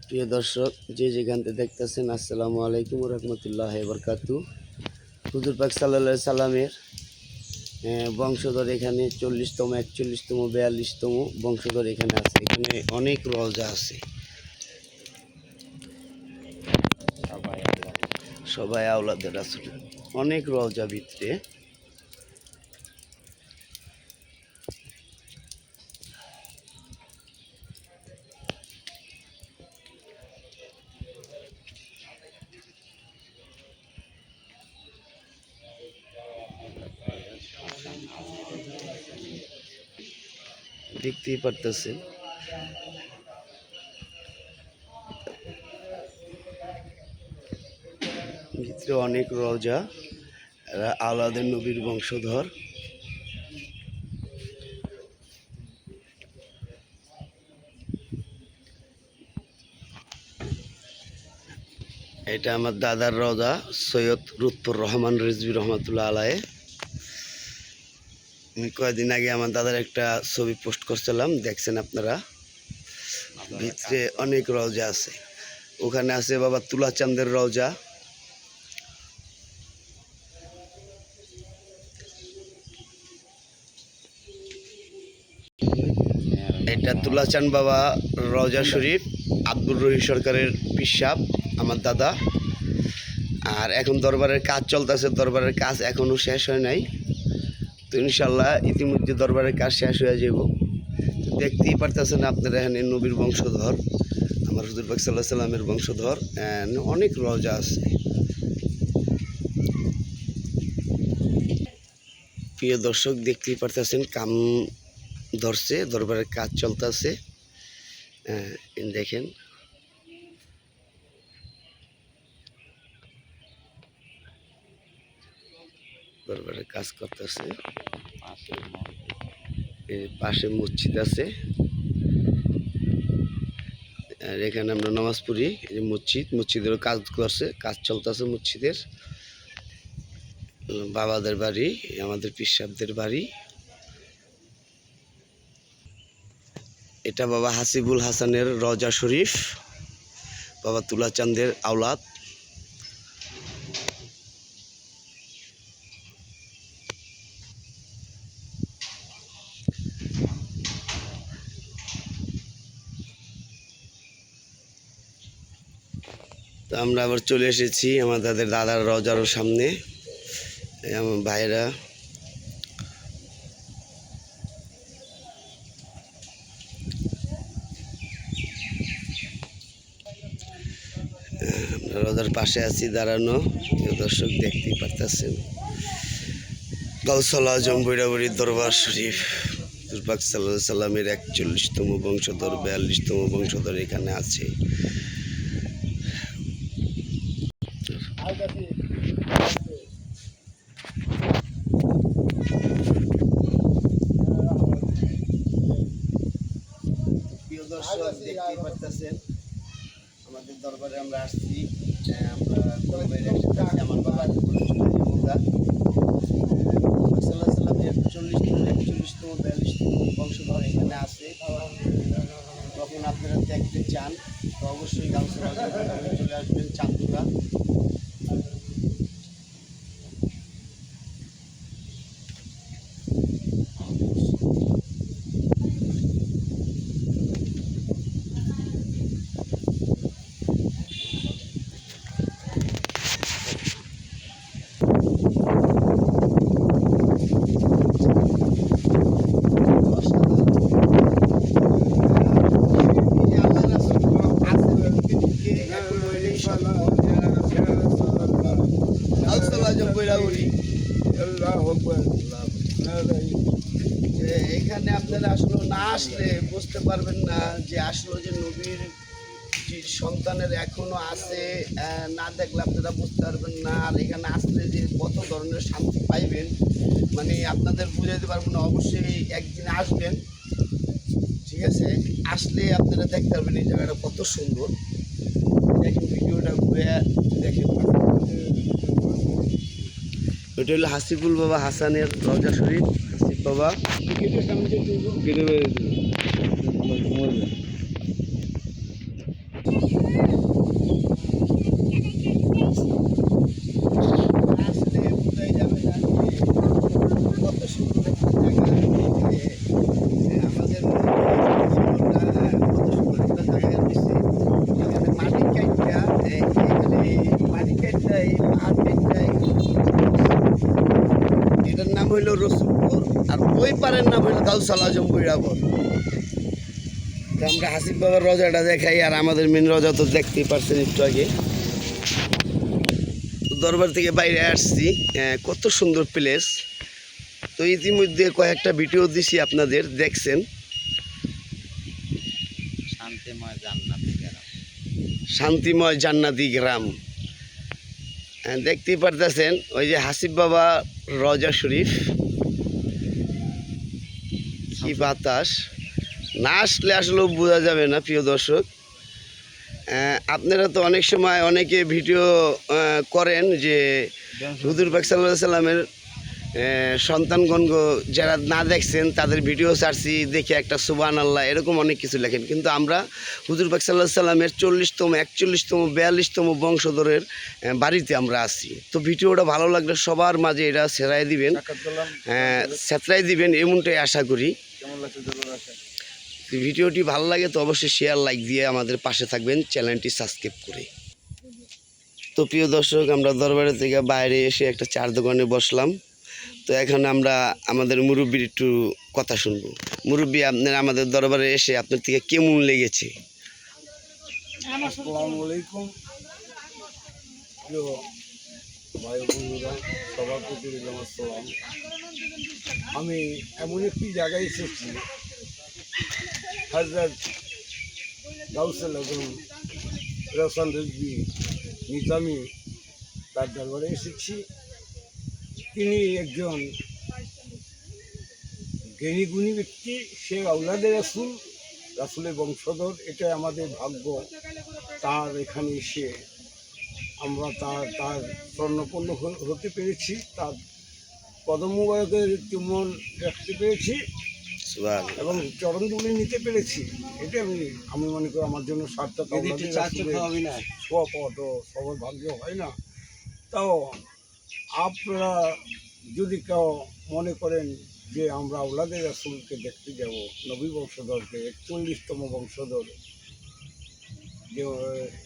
প্রিয় দর্শক, যে যেখান থেকে দেখতেছেন, আসসালামু আলাইকুম রহমতুল্লাহ বরকাতু। হুজুর পাক সাল্লাল্লাহু আলাইহি সাল্লামের বংশধর এখানে 40তম, 41তম, 42তম বংশধর এখানে আছে। এখানে অনেক রওজা আছে, সবাই আওলাদের রাসূল, অনেক রওজা ভিতরে। দেখতেই পারতেছেন ভিতরে অনেক রওজা। এরা আওলাদের নবীর বংশধর। এটা আমার দাদার রওজা, সৈয়দ লুৎফর রহমান রিজভী রহমতুল্লাহ আলাইহি। আমি কয়েকদিন আগে আমার দাদার একটা ছবি পোস্ট করছিলাম, দেখছেন আপনারা। ভিতরে অনেক রওজা আছে। ওখানে আছে বাবা তুলা চাঁদের রওজা। এটা তুলাচান বাবা রওজা শরীফ, আব্দুর রহিম সরকারের পিসাব আমার দাদা। আর এখন দরবারের কাজ চলতেছে, দরবারের কাজ এখনও শেষ হয় নাই। তো ইনশাল্লাহ ইতিমধ্যে দরবারের কাজ শেষ হয়ে যাব। দেখতেই পারতেছেন আপনারা, এখানে নবীর বংশধর, আমার হুজুর পাক সাল্লাল্লাহু আলাইহি সাল্লামের বংশধর। অনেক রওজা আছে। প্রিয় দর্শক, দেখতেই পারতেছেন কাম ধরছে, দরবারের কাজ চলতেছে। দেখেন দরবারের কাজ করতেছে। পাশে মসজিদ আছে, আর এখানে আমরা নামাজ পড়ি। এই যে মসজিদেরও কাজ করছে, কাজ চলতেছে মসজিদের। বাবাদের বাড়ি, আমাদের পীর সাহেবদের বাড়ি। এটা বাবা হাসিবুল হাসানের রওজা শরীফ, বাবা তুলা চাঁদের আওলাদ। তো আমরা আবার চলে এসেছি আমাদের দাদার রওজার সামনে। আমার ভাইরা আমরা রওজার পাশে আছি দাঁড়ানো। দর্শক দেখতেই পারতেছেন গাউসুল আজম বৈরাবরীর দরবার শরীফ, হুজুর পাক সাল্লাল্লাহু আলাইহি সাল্লামের 41তম বংশধর, 42তম বংশধর এখানে আছে। প্রিয় দর্শক, দেখতেই পারতেছেন আমাদের দরবারে আমরা আসছি। আমরা দরবারের একসাথে আছি। আমার বাবা সাল্লামের 40তম, 41তম, 42তম বংশধর এখানে আছে। তখন আপনারা দেখতে চান তো অবশ্যই গাউসুল আজম চলে আসবেন চান্দুরা। এখানে আপনারা আসলে না আসলে বুঝতে পারবেন না যে আসলে যে নবীর যে সন্তানের এখনো আছে, না দেখলে আপনারা বুঝতে পারবেন না। আর এখানে আসলে যে কত ধরনের শান্তি পাইবেন, মানে আপনাদের বুঝাইতে পারবেন না। অবশ্যই একদিন আসবেন, ঠিক আছে? আসলে আপনারা দেখতে পারবেন এই জায়গাটা কত সুন্দর। দেখেন ভিডিওটা ঘুরে দেখেন। ওইটা হলো হাসিবুল বাবা হাসানের রওজা শরীফ। হাসিব বাবা হইল রসুলপুর, আর ওই পারের নাম হইল গাউসাল আজম বৈরাবর। তো আমরা হাসিব বাবার রজাটা দেখাই, আর আমাদের মেন রজা তো দেখতেই পারছেন একটু আগে। দরবার থেকে বাইরে আসছি, কত সুন্দর প্লেস। তো ইতিমধ্যে কয়েকটা ভিডিও দিছি, আপনাদের দেখছেন। শান্তিময় জান্নাতি গ্রাম দেখতেই পারতেছেন। ওই যে হাসিব বাবা রজা শরীফ, কি বাতাস, না আসলে আসলেও বোঝা যাবে না প্রিয় দর্শক। আপনারা তো অনেক সময় অনেকে ভিডিও করেন যে হুজুর পাক সাল্লাল্লাহু আলাইহি সাল্লামের সন্তানগণ যারা না দেখছেন তাদের ভিডিও ছাড়ছি, দেখে একটা সুবহানাল্লাহ এরকম অনেক কিছু লেখেন। কিন্তু আমরা হুজুর পাক সাল্লাল্লাহু আলাইহি সাল্লামের 40তম 41তম 42তম বংশধরের বাড়িতে আমরা আছি। তো ভিডিওটা ভালো লাগলে সবার মাঝে এটা ছেড়াই দিবেন, ছেড়াই দিবেন, এমনটাই আশা করি। ভিডিওটি ভালো লাগে তো অবশ্যই শেয়ার, লাইক দিয়ে আমাদের পাশে থাকবেন, চ্যানেলটি সাবস্ক্রাইব করে। তো প্রিয় দর্শক, আমরা দরবারের থেকে বাইরে এসে একটা চার দোকানে বসলাম। তো এখন আমরা আমাদের মুরব্বির একটু কথা শুনবো। মুরব্বি, আপনার আমাদের দরবারে এসে আপনার থেকে কেমন লেগেছে? আসসালামু আলাইকুম প্রিয় ভাই বন্ধুরা, সবার প্রতি আমার সালাম। আমি এমন একটি জায়গায় এসেছি, হযরত গাউসুল আজম রওশন রিজভী নিজামী, তার দরবারে এসেছি। তিনি একজন জ্ঞানী গুণী ব্যক্তি, সে আওলাদে রাসূল, রাসূলের বংশধর। এটা আমাদের ভাগ্য। তার এখানে এসে আমরা তার স্বর্ণপন্ন হতে পেরেছি, তার কদম মুবারকের চুম্বন রাখতে পেরেছি এবং চরণগুলি নিতে পেরেছি। এটা আমি মনে করি আমার জন্য সার্থক। ছোঁয়া পাওয়া তো সবার ভাগ্য হয় না। তাও আপনারা যদি কেউ মনে করেন যে আমরা আওলাদে রাসূলকে দেখতে যাব, নবী বংশধরকে, 41তম বংশধর যে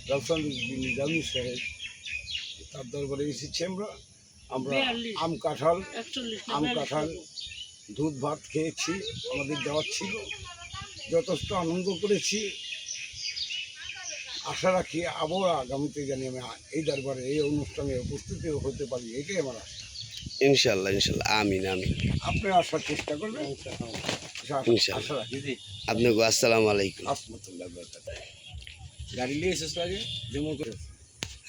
রওশন রিজভী নিজামী সাহেব, তার দরবারে এসেছি আমরা আম কাঁঠাল দুধ ভাত খেয়েছি, আমাদের দেওয়ার ছিল, যথেষ্ট আনন্দ করেছি। আশা রাখি আবার আগামীতে জানি আমি এই দরবারে, এই অনুষ্ঠানে উপস্থিত হতে পারি, এটাই আমার আশা। ইনশাল্লাহ, ইনশাল্লাহ, আমিন আমিন। আপনি আসার চেষ্টা করবেন। আপনাকে আসসালামু আলাইকুম। গাড়ি নিয়ে এসেছ আগে যেমন করে।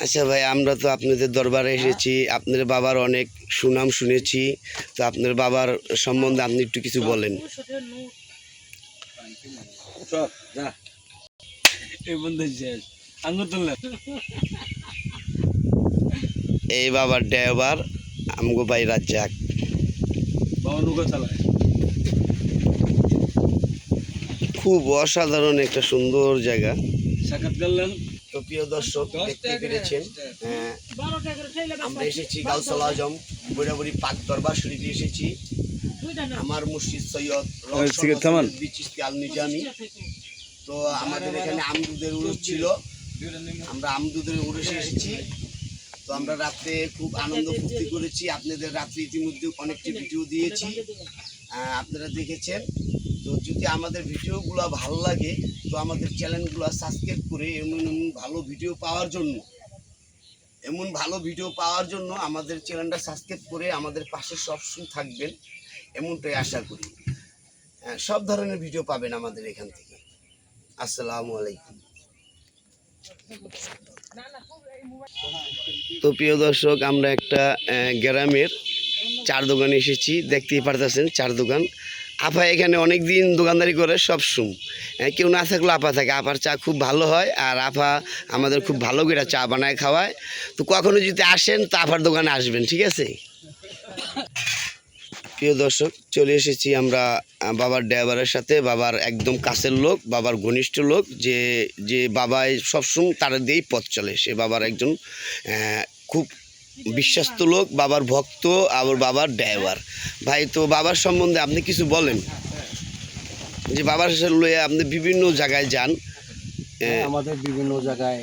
আচ্ছা ভাই, আমরা তো আপনাদের দরবারে এসেছি, আপনার বাবার অনেক সুনাম শুনেছি। তো আপনার বাবার সম্বন্ধে আপনি একটু কিছু বলেন। এই বাবার ড্রাইভার আমগো ভাই রাজ্জাক। খুব অসাধারণ একটা সুন্দর জায়গা। তো প্রিয় দর্শক, দেখতে পেরেছেন আমরা এসেছি গাউসুল আজম বৈরাবরী পাক দরবার শরীফে এসেছি। আমার মুর্শিদ সৈয়দ চিশতি আল নিজামী। তো আমাদের এখানে আমদুদের উরুস ছিল, আমরা আমদুদের উরুসে এসেছি। তো আমরা রাত্রে খুব আনন্দ ফুর্তি করেছি। আপনাদের রাত্রে ইতিমধ্যে অনেকটি ভিডিও দিয়েছি, আপনারা দেখেছেন। তো যদি আমাদের ভিডিওগুলো ভালো লাগে তো আমাদের চ্যানেলগুলো সাবস্ক্রাইব করে এমন ভালো ভিডিও পাওয়ার জন্য আমাদের চ্যানেলটা সাবস্ক্রাইব করে আমাদের পাশে সবসময় থাকবেন, এমনটাই আশা করি। সব ধরনের ভিডিও পাবেন আমাদের এখান থেকে। আসসালামু আলাইকুম। তো প্রিয় দর্শক, আমরা একটা গ্রামের চার দোকানে এসেছি, দেখতেই পারতেছেন চার দোকান। আপা এখানে অনেক দিন দোকানদারি করে, সবসময় কেউ না থাকলেও আপা থাকে। আপার চা খুব ভালো হয়, আর আপা আমাদের খুব ভালো করে চা বানায় খাওয়ায়। তো কখনো যদি আসেন তো আপার দোকানে আসবেন, ঠিক আছে? প্রিয় দর্শক, চলে এসেছি আমরা বাবার ড্রাইভারের সাথে, বাবার একদম কাছের লোক, বাবার ঘনিষ্ঠ লোক, যে বাবাই সবসময় তারা দিয়েই পথ চলে। সে বাবার একজন খুব বিশ্বাস্ত লোক, বাবার ভক্ত, আবার বাবার ড্রাইভার। ভাই, তো বাবার সম্বন্ধে আপনি কিছু বলেন, যে বাবার সাথে লয়ে আপনি বিভিন্ন জায়গায় যান। আমাদের বিভিন্ন জায়গায়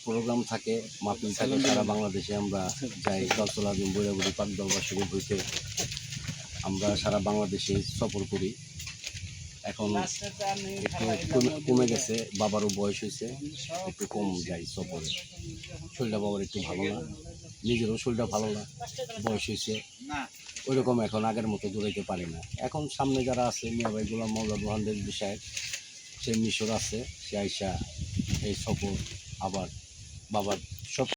প্রোগ্রাম থাকে, মাহফিল থাকে, সারা বাংলাদেশে আমরা যাই। গাউসুল আজম বৈরাবরী পাক দরবার শরীফ হইতে আমরা সারা বাংলাদেশে সফর করি। এখন একটু কমে গেছে, বাবারও বয়স হয়েছে, একটু কম যাই সফরে। শরীরটা বাবার একটু ভালো না, নিজেরও শরীরটা ভালো না, বয়স হয়েছে ওই রকম এখন আগের মতো দৌড়াইতে পারি না। এখন সামনে যারা আছে মিয়া ভাই গোলাম মাওলা রোহানদের বিষয়, সে মিশর আছে, সে আইসা এই সফর আবার বাবার সব